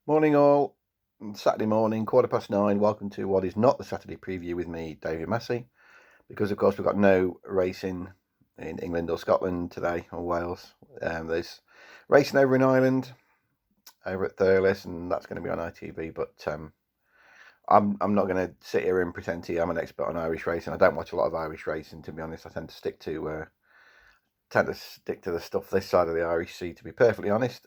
Morning all. Saturday morning, 9:15. Welcome to what is not the Saturday preview with me, David Massey, because of course we've got no racing in England or Scotland today, or Wales. There's racing over in Ireland, over at Thurles, and that's going to be on ITV. But I'm not going to sit here and pretend to I'm an expert on Irish racing. I don't watch a lot of Irish racing, to be honest. I tend to stick to the stuff this side of the Irish Sea, to be perfectly honest.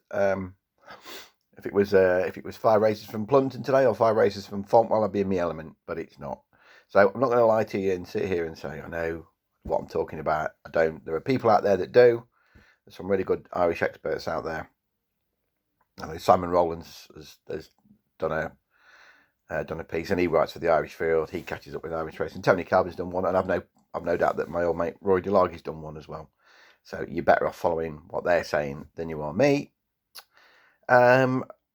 If it was 5 races from Plumpton today or 5 races from Fontwell, I'd be in my element, but it's not. So I'm not going to lie to you and sit here and say I know what I'm talking about. I don't. There are people out there that do. There's some really good Irish experts out there. I mean, Simon Rowlands has done a piece, and he writes for the Irish Field. He catches up with Irish racing. Tony Calvin's done one, and I've no doubt that my old mate Roy DeLargy's done one as well. So you're better off following what they're saying than you are me.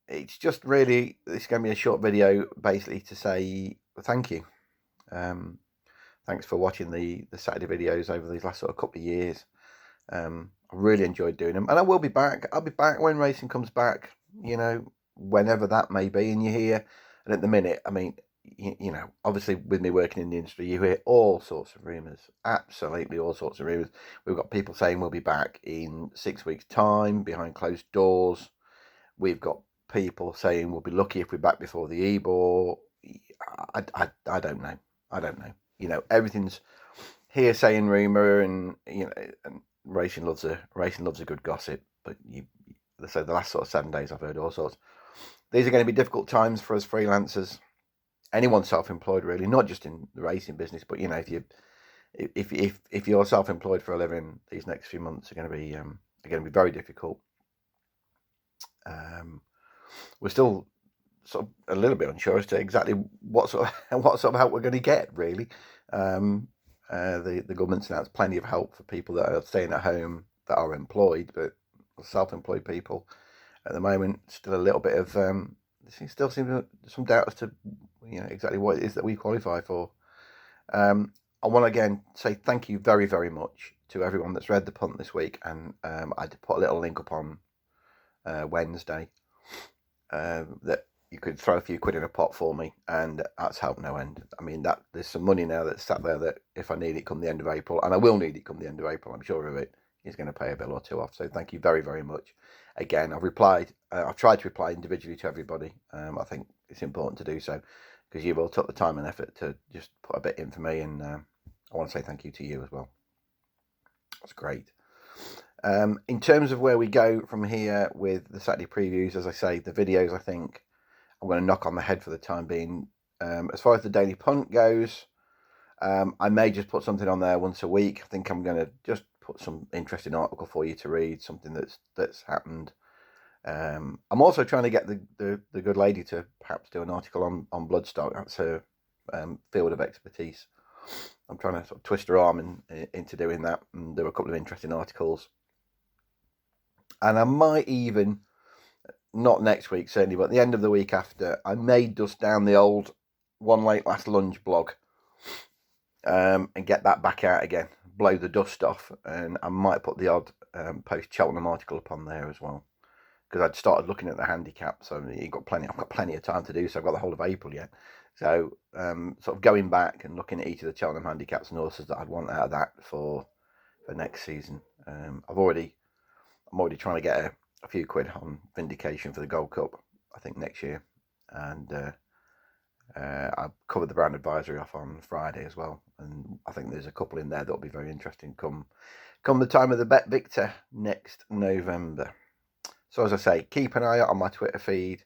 It's just really, this is going to be a short video basically to say thank you. Thanks for watching the Saturday videos over these last sort of couple of years. I really enjoyed doing them, and I will be back. I'll be back when racing comes back, whenever that may be. And you're here, and at the minute, I mean, obviously with me working in the industry, you hear all sorts of rumours, absolutely all sorts of rumours. We've got people saying we'll be back in 6 weeks' time behind closed doors. We've got people saying we'll be lucky if we're back before the Ebor. I don't know. I don't know. Everything's hearsay and rumour, and and racing loves a good gossip. But they say the last sort of 7 days I've heard all sorts. These are going to be difficult times for us freelancers, anyone self-employed really, not just in the racing business, but if you're self-employed for a living, these next few months are going to be very difficult. We're still sort of a little bit unsure as to exactly what sort of help we're going to get. Really, the government's announced plenty of help for people that are staying at home that are employed, but self-employed people at the moment still a little bit of still seems some doubt as to exactly what it is that we qualify for. I want to again say thank you very, very much to everyone that's read the punt this week, and I did put a little link up on Wednesday that you could throw a few quid in a pot for me, and that's helped no end. I mean, that there's some money now that's sat there that if I need it come the end of April, and I will need it come the end of April, I'm sure of it, is going to pay a bill or two off. So thank you very, very much. Again, I've tried to reply individually to everybody. I think it's important to do so because you've all took the time and effort to just put a bit in for me, and I want to say thank you to you as well. That's great. In terms of where we go from here with the Saturday previews, as I say, the videos, I think I'm going to knock on the head for the time being. As far as the Daily Punt goes, I may just put something on there once a week. I think I'm going to just put some interesting article for you to read, something that's happened. I'm also trying to get the good lady to perhaps do an article on bloodstock. That's her field of expertise. I'm trying to sort of twist her arm into doing that, and do a couple of interesting articles. And I might even, not next week certainly, but at the end of the week after, I may dust down the old One Late Last Lunch blog and get that back out again, blow the dust off, and I might put the odd post Cheltenham article up on there as well, because I'd started looking at the handicap, so I've got plenty of time to do, so I've got the whole of April yet. So sort of going back and looking at each of the Cheltenham handicaps and horses that I'd want out of that for next season. I'm already trying to get a few quid on Vindication for the Gold Cup, I think next year, and I covered the Brand Advisory off on Friday as well, and I think there's a couple in there that'll be very interesting come the time of the Bet Victor next November. So as I say, keep an eye out on my Twitter feed.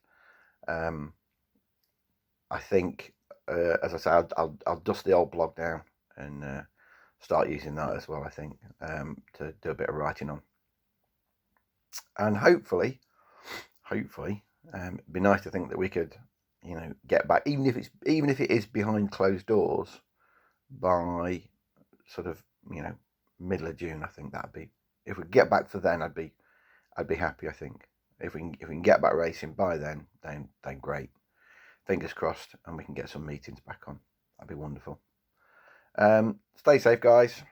I think, as I say, I'll dust the old blog down and start using that as well, I think, to do a bit of writing on. And hopefully, it'd be nice to think that we could, get back, even if it is behind closed doors, by sort of, middle of June. I think that'd be, if we get back for then, I'd be happy. I think if we can get back racing by then great. Fingers crossed, and we can get some meetings back on. That'd be wonderful. Stay safe, guys.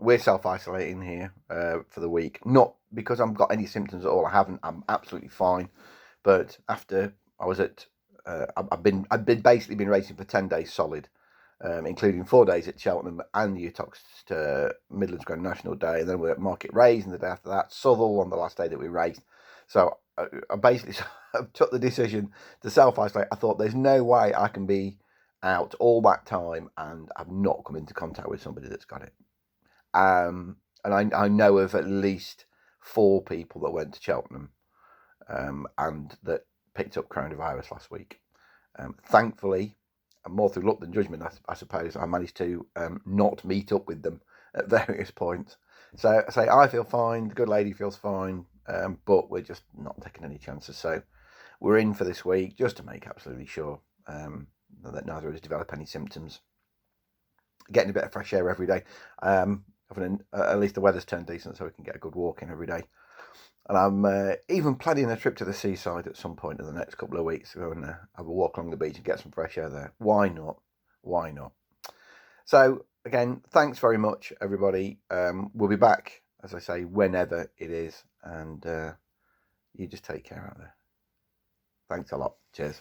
We're self-isolating here for the week, not because I've got any symptoms at all. I haven't. I'm absolutely fine. But after I was at. I've been basically been racing for 10 days solid, including 4 days at Cheltenham and the Uttox Midlands Grand National Day, and then we're at Market Raise, and the day after that, Southall on the last day that we raced. So I basically took the decision to self-isolate. I thought there's no way I can be out all that time and I've not come into contact with somebody that's got it. And I know of at least 4 people that went to Cheltenham and that picked up coronavirus last week. Thankfully, and more through luck than judgment, I suppose, I managed to not meet up with them at various points. So I feel fine, the good lady feels fine, but we're just not taking any chances. So we're in for this week just to make absolutely sure that neither of us develop any symptoms. Getting a bit of fresh air every day. At least the weather's turned decent, so we can get a good walk in every day. And I'm even planning a trip to the seaside at some point in the next couple of weeks to go and have a walk along the beach and get some fresh air there. Why not? Why not? So, again, thanks very much, everybody. We'll be back, as I say, whenever it is. And you just take care out there. Thanks a lot. Cheers.